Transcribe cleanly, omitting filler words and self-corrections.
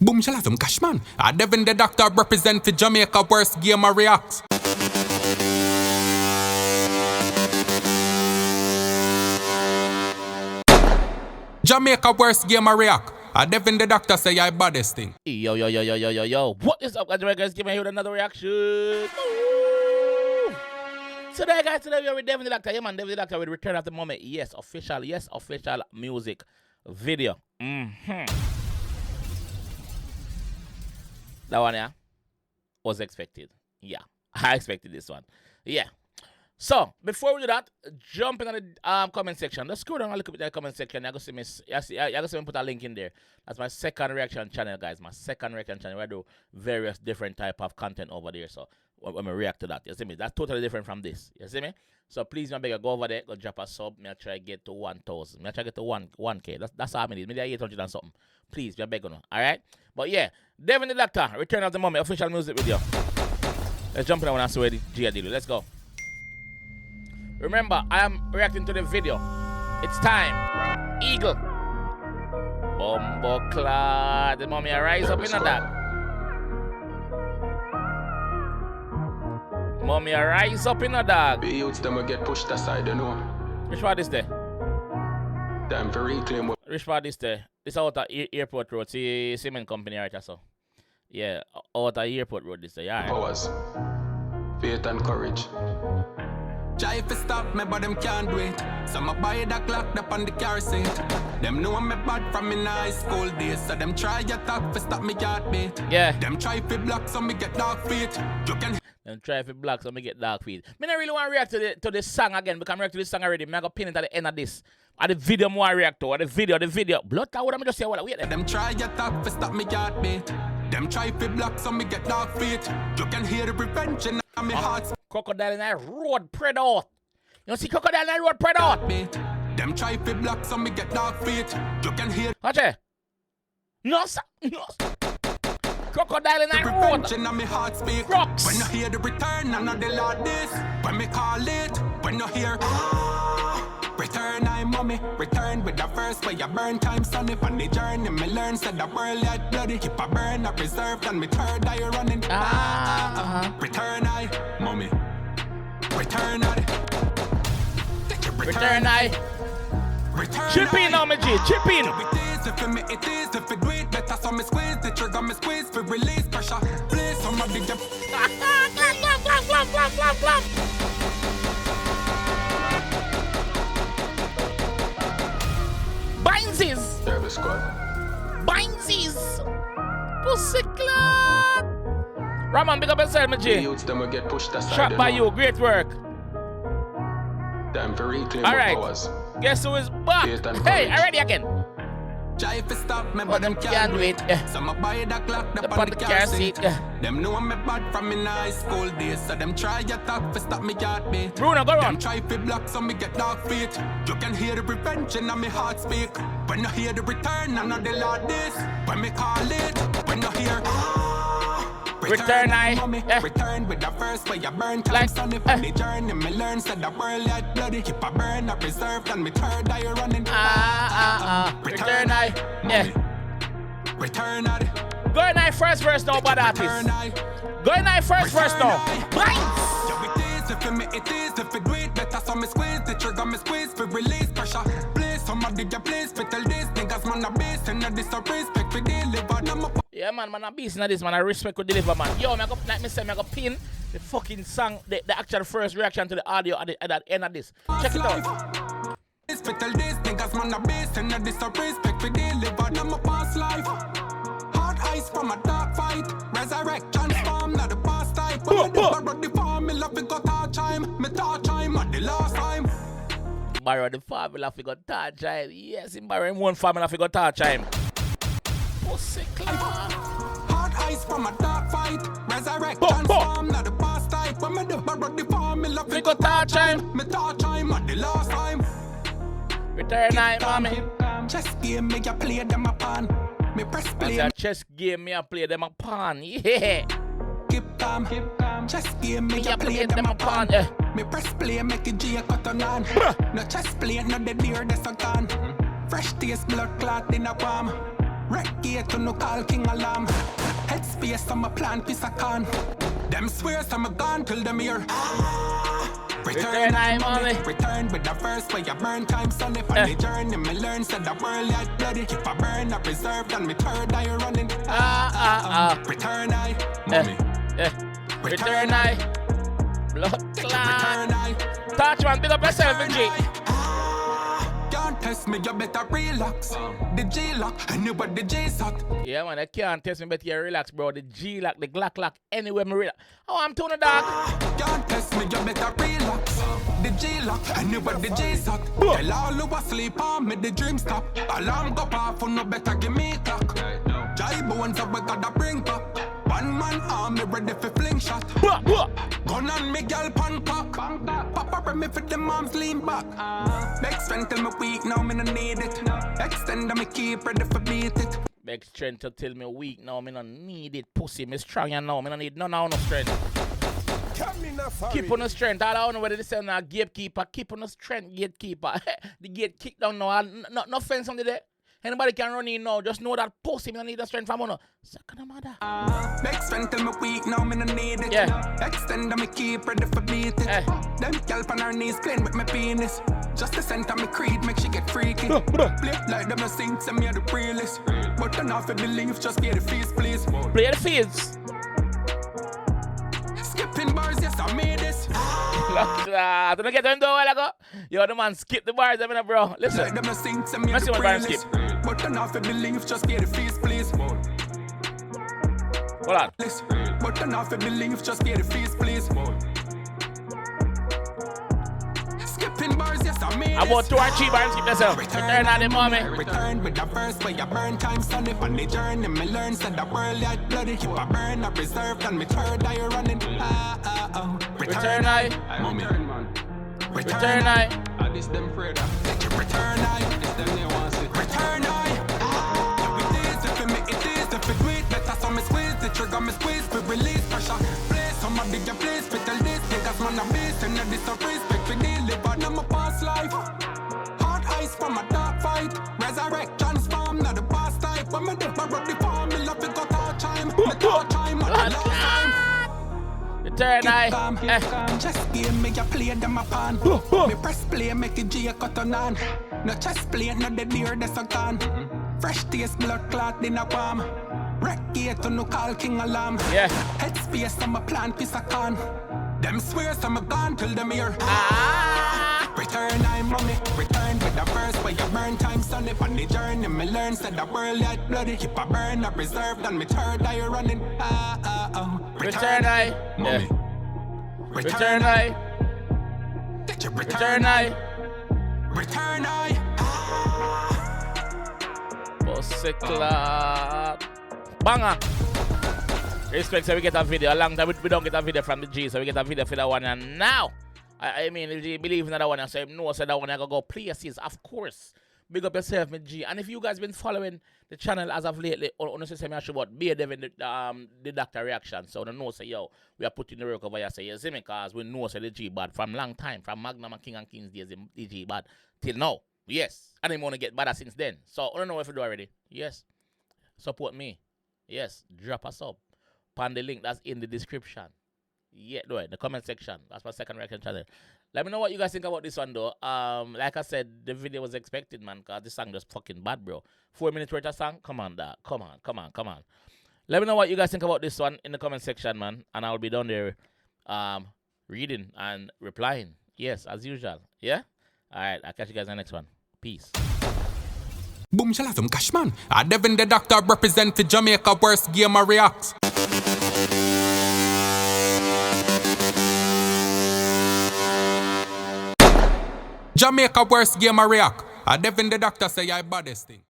Boom, shall have some cash, man. Devin the Dakta represent for Jamaica, worst game of react. Jamaica, worst game of react. Devin the Dakta say I baddest thing. Yo. What is up, guys? Give me here with another reaction. Today, guys, we are with Devin the Dakta. Yeah, man, Devin the Dakta with Return of the Moment. Yes, official music video. That one, yeah, was expected. Yeah, I expected this one. Yeah. So, before we do that, jump in the comment section. Let's scroll down a little bit in the comment section. You're going to see me put a link in there. That's my second reaction channel, guys. My second reaction channel. Where I do various different type of content over there. So, when we react to that, you see me? That's totally different from this. You see me? So, please, my beg, go over there, go drop a sub. Me try to get to 1,000. Me try to get to 1K. That's all I need. Maybe 800 and something. Please, my beg, alright? But yeah, Devin the Dakta, Return of the Moment, official music video. Let's jump in and see where the G deal. Let's go. Remember, I am reacting to the video. It's time. Eagle. Bumbo clad. The mommy rise up in the dark. Mommy rise up in the dark. The youths them will get pushed aside, you know. Which part is there? Time for reclaim. Which part is there? This out at Airport Road. See cement company right so. Yeah, out at Airport Road this day. Yeah. Powers. Faith and courage. Try to stop me, but them can't do it. So I buy that clock up on the car seat. Them know I'm bad from in high school days. So them try to talk to stop me heartbeat. Yeah. Them try to block so me get dark feet. You can. Them try to block so me get dark feet. Me not really want to react to this song again because I react to this song already. Me I go pin it at the end of this. At the video more I react to. At the video. Blood clot, what am I just say? Wait there. Them try to talk to stop me heartbeat. Them try to block so me get dark feet. You can hear the revenge in my heart. Crocodile in that road spread out. You see crocodile in that road spread out. Them try to block so me get dark feet. You can hear. Watch it. No, sir. No. Crocodile in that road. Revenge in my heart speak. Rocks. When you hear the return, I know the Lord this. When me call it, when you hear return, I mommy. Return with the verse where you burn time sunny. On the journey, me learn said the world like bloody. Keep a burn, I preserved, and me third eye running. Return, I mommy. Return, I. Return, I. Return, chip in on me, G. Chip in. If you make it is, if you do it better, so me squeeze the trigger, me squeeze for release pressure. Please, somebody get. Clap. Binesies. Service squad. Binesies. Pussy clap. Raman, big up yourself, my The G. youths them will get pushed aside. Shot by you. Great work. Time for reclaim. All right. Powers. Guess who is back? Faith and Hey, courage. already again. Try to stop me, But them can't do it. So I buy that clock The up on the car seat. seat. Them know I'm bad from in high school days. So them try to talk to stop me heartbeat. Bruno, go Them on. try to block so me get dark feet. You can hear the revenge in my heart speak. When you hear the return, I know the Lord this. When me call it, when you hear Return, I. mommy. Return with the verse where you burn time Like, sunny. On the journey, me learn said the world like bloody. Keep a burn, I preserved, and me third eye running. Return, I. Yeah. Return, I. Go in I first verse now, bad artist. Go in I first verse now. Binds. Yo, it is, if you make it is, if you do it better, so me squeeze the trigger, me squeeze for release pressure. Please, somebody you please, fit tell this niggas man a beast, and this a respect for deliver them up. Yeah, man, a beast in this, man. I respect with deliver, man. Yo, like me say, I go pin the fucking song, the actual first reaction to the audio at the end of this. Check it out. Fit tell this niggas man a beast, and this a respect for deliver them a past life. Hard ice from a dark fight, resurrect, transform, not the past type. When me borrow the formula, we got hard time, me touch time at the last time. Borrow the formula, we got touch time. Yes, in borrow one formula, we got touch time. Pussy clap. Hard ice from a dark fight, resurrect, transform, not the past type. When me borrow the formula, We got touch time. me touch time at the last time. Return night, mommy. Chess game, me ya play them upon. Me press play, That's a chess game, me a play them a pawn. Yeah. keep calm. Chess game, me Me ya a play play them them a upon. pawn. Me press play, make it G cut on. No chess play, no the deer, that's a gun. Fresh taste, blood clot in a palm. Wreck gate to no call king alarm. Headspace on my plan, piece of con. Them swears I'm gone till them here. Return, I mommy. Return with the verse where you burn time, son. If on the journey, me learn, said the world like bloody. Keep a burn, I preserved, and me third eye running. Return, I mommy. Return, I blood clot. Touch man, pick up yourself, G. Can't test me, you better relax. The G-lock, anybody the G-sock. Yeah, man, I can't test me, better you relax, bro. The G-lock, the Glock lock, anywhere me relax. Oh, I'm tuning dog. Can't test me, you better relax. The G-lock, anybody the G-sock. Tell all who asleep on me, the dream stop. Alarm go off, no better give me clock. Jai bones up, we gotta bring back. One man army ready for fling shot. Gun on me, girl, pan cock. Papa bring me for the moms lean back. Big strength till me weak, now me no need it. Extend me keep ready for beat it. Big strength till me weak, now me no need it. Pussy, me strong and now me no need no strength. Keep on the strength. All I don't know whether this is a gatekeeper. Keep on the strength, gatekeeper. The gate kick down now. No fence on the day. Anybody can run in now. Just know that pussy me need the strength from one. Second mother. Big strength till me weak, now me no need it. Yeah. Extend me keep ready for beat it. Them girl on her knees playing with my penis. Just the center me creed make she get freaky. Play like them no sing, send me the realest. But turn off your belief, just get the fees, please. Play the fields. Skipping bars, yes I made this. I don't get them though a while ago. Yo, the man skip the bars, I mean, bro. Listen. Like them no sing, send me Let's see the what bar realest. skip. But turn off your belief, just get the fees, please. Hold on. But turn off your belief, just get the fees, please. Skipping bars, yes I made I bought 2 or 3 bars, keep yourself. Return on the moment. Return with the verse where you burn time, son. If on the journey, me learn, said the world like bloody. Keep a burn, I preserved, and me third eye running. Return I. Return I. This them afraid Return I. This them they want to see. Return I. It is if it make it is if it wait. Better so me squeeze the trigger, me squeeze we release pressure. Play somebody you place, we tell this niggas man a beast and not this a respect we deliver them a past life. Hard ice from a dark fight. Resurrect, transform, not the past type. When me dip my rub the farm, me love it got all time. The third time, and the last time. Return I. Chess game, me ya play them a pan. Me press play, make it G cut on. No chess play, no the deer that's a gun. Fresh taste, blood clot in a palm. Wreck gate to no call king alarm. Yeah. Headspace, I'm a plan, piece of con. Them swears I'm a gone till them here. Return, I'm mommy. Return with the verse where you burn time, son. If on the journey, me learn, said the world like bloody. Keep a burn, I preserved, and me third eye running. Return I. Mommy. Return I. Get your Return I. Return I. Pussy clot. Banger. Respect, so we get a video. A long time we don't get a video from the G, so we get a video for that one. And now, I mean, if you believe in that one, I say no, so that one I go places, of course. Big up yourself, my G. And if you guys been following the channel as of lately, honestly, I should about be Devin the Dakta reaction. So the know say yo, we are putting the work over here. Say you see me, cause we know say the G bad from long time, from Magnum and King and Kings days, the G bad till now. Yes, and I'm gonna get better since then. So I don't know if you do already. Yes, support me. Yes, drop a sub. Pan the link that's in the description. Yeah, do it. The comment section. That's my second reaction channel. Let me know what you guys think about this one though. Like I said, the video was expected, man, cause this song just fucking bad, bro. 4 minutes worth of song. Come on, dog. Come on. Let me know what you guys think about this one in the comment section, man. And I'll be down there, reading and replying. Yes, as usual. Yeah. All right. I'll catch you guys in the next one. Peace. Boom, shall have some cash, man. Devin the Dakta represent for Jamaica, worst game of reacts. Jamaica, worst game of react. Devin the Dakta say I baddest thing.